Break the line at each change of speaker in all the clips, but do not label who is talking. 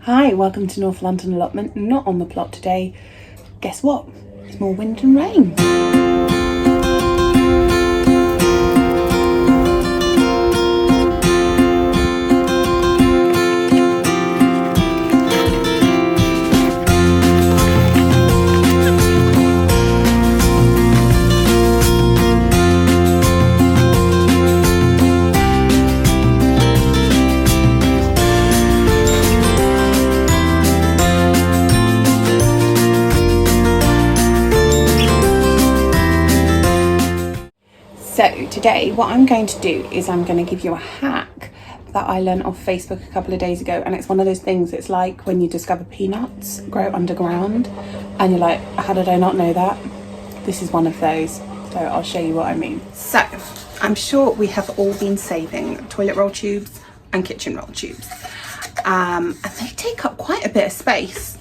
Hi, welcome to North London Allotment. Not on the plot today. Guess what? It's more wind and rain. So today what I'm going to do is I'm going to give you a hack that I learned off Facebook a couple of days ago, and it's one of those things, it's like when you discover peanuts grow underground and you're like, how did I not know that? This is one of those, so I'll show you what I mean. So I'm sure we have all been saving toilet roll tubes and kitchen roll tubes, and they take up quite a bit of space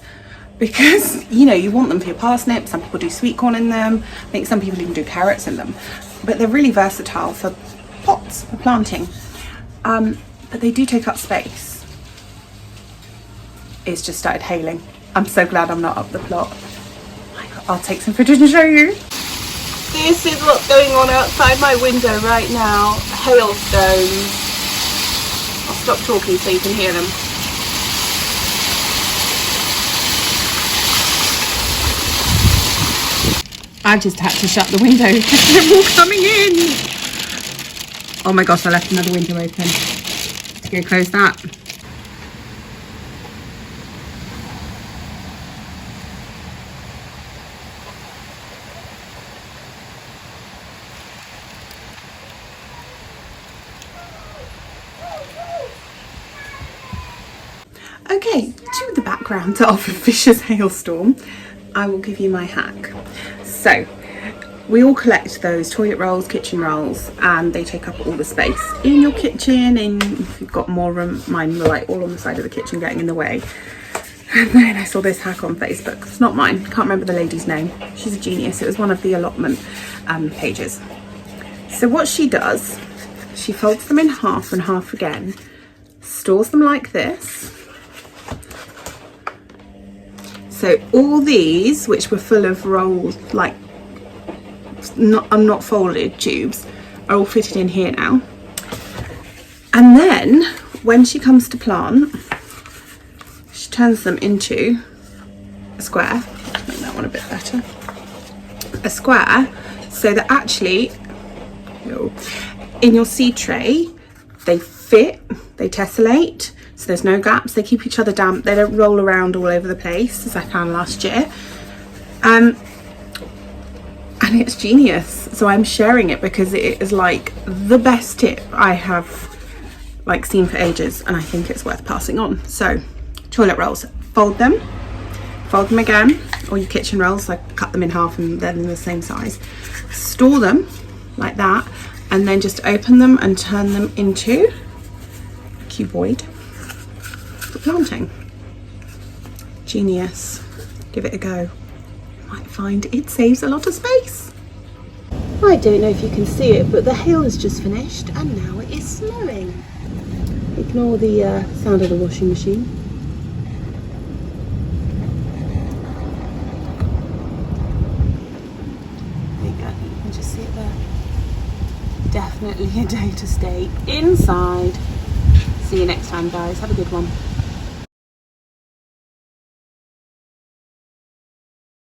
because you want them for your parsnips. Some people do sweet corn in them. I think some people even do carrots in them, but they're really versatile for pots, for planting, but they do take up space. It's just started hailing. I'm so glad I'm not up the plot. I'll take some footage and show you. This is what's going on outside my window right now. Hailstones. I'll stop talking so you can hear them. I just had to shut the window because they're all coming in. Oh my gosh, I left another window open. Let's go close that. Okay, to the background of a vicious hailstorm, I will give you my hack. So we all collect those toilet rolls, kitchen rolls, and they take up all the space in your kitchen, and if you've got more room, mine were like all on the side of the kitchen getting in the way. And then I saw this hack on Facebook. It's not mine, can't remember the lady's name. She's a genius. It was one of the allotment pages. So what she does, she folds them in half and half again, stores them like this. So all these, which were full of rolls, like not folded tubes, are all fitted in here now. And then when she comes to plant, she turns them into a square. Make that one a bit better. A square, so that actually in your seed tray they fit, they tessellate. So there's no gaps, they keep each other damp, they don't roll around all over the place as I found last year. And it's genius. So I'm sharing it because it is like the best tip I have seen for ages, and I think it's worth passing on. So toilet rolls, fold them again, or your kitchen rolls, like cut them in half and they're in the same size. Store them like that, and then just open them and turn them into a cuboid. Planting. Genius. Give it a go. You might find it saves a lot of space. I don't know if you can see it, but the hail has just finished and now it is snowing. Ignore the sound of the washing machine. There you go, you can just see it there. Definitely a day to stay inside. See you next time, guys. Have a good one.